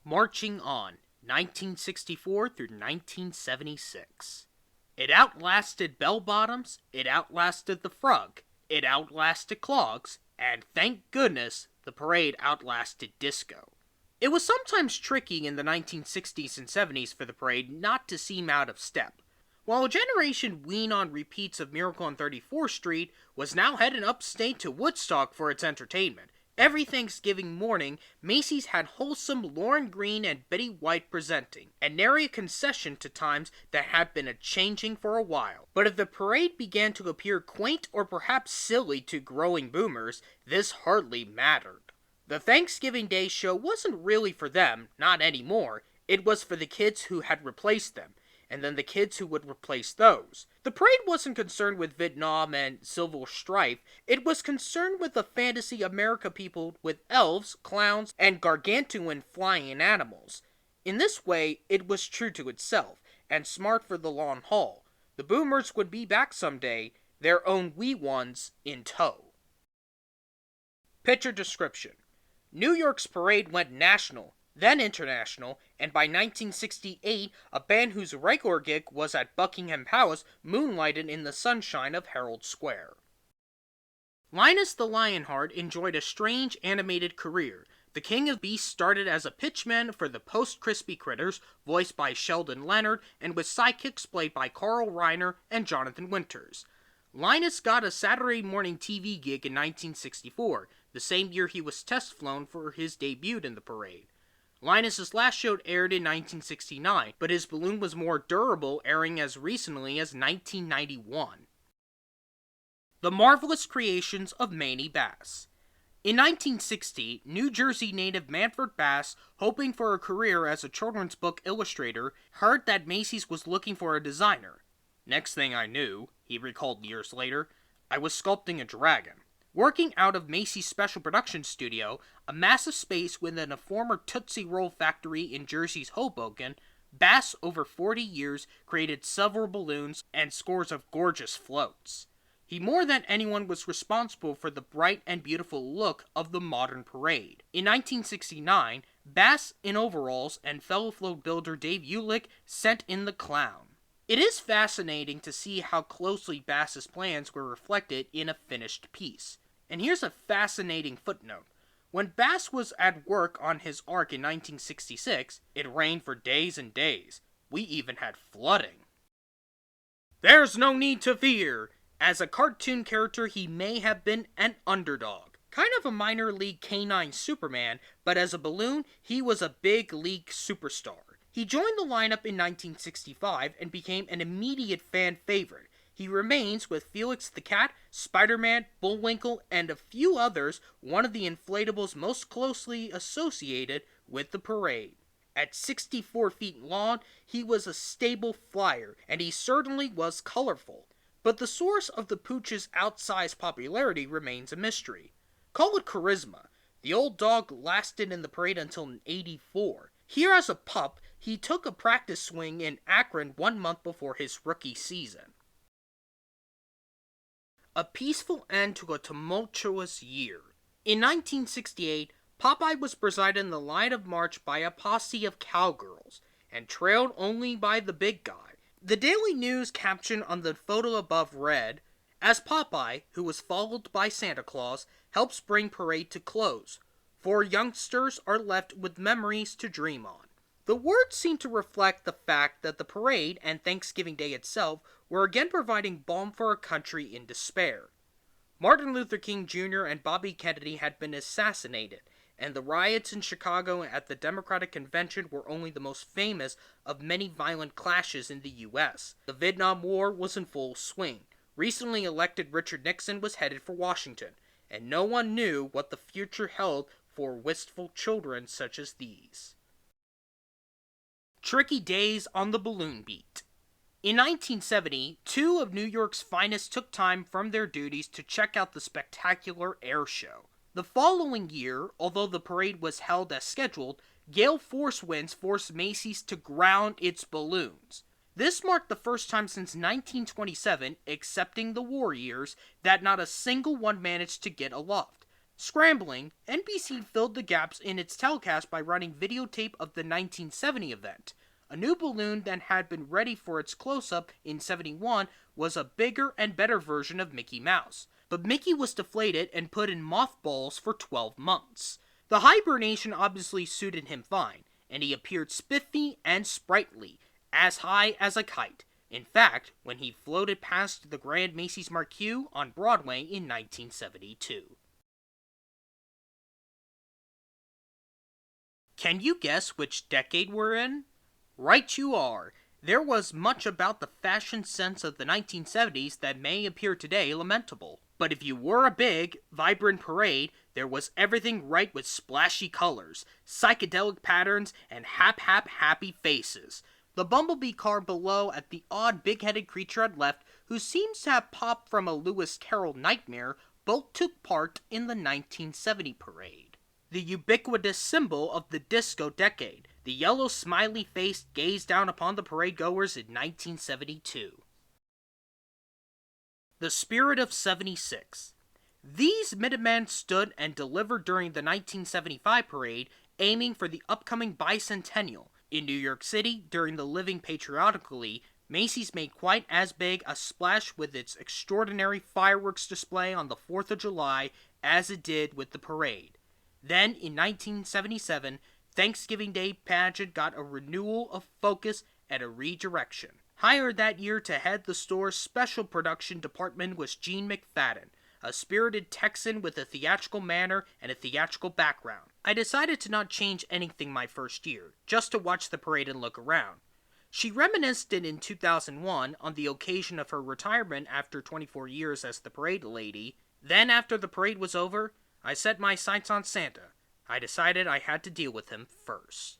Marching On, 1964 through 1976. It outlasted bell bottoms, it outlasted the frog, it outlasted clogs, and thank goodness, the parade outlasted disco. It was sometimes tricky in the 1960s and 70s for the parade not to seem out of step. While a generation weaned on repeats of Miracle on 34th Street was now heading upstate to Woodstock for its entertainment, every Thanksgiving morning, Macy's had wholesome Lauren Green and Betty White presenting, and nary a concession to times that had been a-changing for a while. But if the parade began to appear quaint or perhaps silly to growing boomers, this hardly mattered. The Thanksgiving Day show wasn't really for them, not anymore. It was for the kids who had replaced them, and then the kids who would replace those. The parade wasn't concerned with Vietnam and civil strife, it was concerned with the fantasy America peopled with elves, clowns, and gargantuan flying animals. In this way, it was true to itself, and smart for the long haul. The boomers would be back someday, their own wee ones in tow. Picture description. New York's parade went national, then international, and by 1968, a band whose regular gig was at Buckingham Palace moonlighted in the sunshine of Herald Square. Linus the Lionheart enjoyed a strange animated career. The King of Beasts started as a pitchman for the Post-Crispy Critters, voiced by Sheldon Leonard, and with sidekicks played by Carl Reiner and Jonathan Winters. Linus got a Saturday morning TV gig in 1964, the same year he was test flown for his debut in the parade. Linus's last show aired in 1969, but his balloon was more durable, airing as recently as 1991. The Marvelous Creations of Manny Bass. In 1960, New Jersey native Manfred Bass, hoping for a career as a children's book illustrator, heard that Macy's was looking for a designer. Next thing I knew, he recalled years later, I was sculpting a dragon. Working out of Macy's Special Production Studio, a massive space within a former Tootsie Roll factory in Jersey's Hoboken, Bass, over 40 years, created several balloons and scores of gorgeous floats. He more than anyone was responsible for the bright and beautiful look of the modern parade. In 1969, Bass, in overalls, and fellow float builder Dave Ulick sent in the clown. It is fascinating to see how closely Bass's plans were reflected in a finished piece. And here's a fascinating footnote. When Bass was at work on his arc in 1966, it rained for days and days. We even had flooding. There's no need to fear! As a cartoon character, he may have been an underdog. Kind of a minor league canine Superman, but as a balloon, he was a big league superstar. He joined the lineup in 1965 and became an immediate fan favorite. He remains, with Felix the Cat, Spider-Man, Bullwinkle, and a few others, one of the inflatables most closely associated with the parade. At 64 feet long, he was a stable flyer, and he certainly was colorful. But the source of the pooch's outsized popularity remains a mystery. Call it charisma. The old dog lasted in the parade until '84. Here as a pup, he took a practice swing in Akron 1 month before his rookie season. A peaceful end to a tumultuous year. In 1968, Popeye was presided in the line of march by a posse of cowgirls, and trailed only by the big guy. The Daily News caption on the photo above read, "As Popeye, who was followed by Santa Claus, helps bring parade to close, 4 youngsters are left with memories to dream on." The words seem to reflect the fact that the parade and Thanksgiving Day itself were again providing balm for a country in despair. Martin Luther King Jr. and Bobby Kennedy had been assassinated, and the riots in Chicago at the Democratic Convention were only the most famous of many violent clashes in the U.S. The Vietnam War was in full swing. Recently elected Richard Nixon was headed for Washington, and no one knew what the future held for wistful children such as these. Tricky Days on the Balloon Beat. In 1970, 2 of New York's finest took time from their duties to check out the spectacular air show. The following year, although the parade was held as scheduled, gale force winds forced Macy's to ground its balloons. This marked the first time since 1927, excepting the war years, that not a single one managed to get aloft. Scrambling, NBC filled the gaps in its telecast by running videotape of the 1970 event. A new balloon that had been ready for its close-up in 71 was a bigger and better version of Mickey Mouse. But Mickey was deflated and put in mothballs for 12 months. The hibernation obviously suited him fine, and he appeared spiffy and sprightly, as high as a kite. In fact, when he floated past the Grand Macy's Marquee on Broadway in 1972. Can you guess which decade we're in? Right you are. There was much about the fashion sense of the 1970s that may appear today lamentable. But if you were a big, vibrant parade, there was everything right with splashy colors, psychedelic patterns, and happy faces. The bumblebee car below at the odd big-headed creature at left, who seems to have popped from a Lewis Carroll nightmare, both took part in the 1970 parade. The ubiquitous symbol of the disco decade, the yellow smiley face gazed down upon the parade goers in 1972. The Spirit of 76. These Minutemen stood and delivered during the 1975 parade, aiming for the upcoming bicentennial. In New York City, during the Living Patriotically, Macy's made quite as big a splash with its extraordinary fireworks display on the 4th of July as it did with the parade. Then, in 1977, Thanksgiving Day pageant got a renewal of focus and a redirection. Hired that year to head the store's special production department was Gene McFadden, a spirited Texan with a theatrical manner and a theatrical background. I decided to not change anything my first year, just to watch the parade and look around. She reminisced in 2001 on the occasion of her retirement after 24 years as the parade lady. Then, after the parade was over, I set my sights on Santa. I decided I had to deal with him first.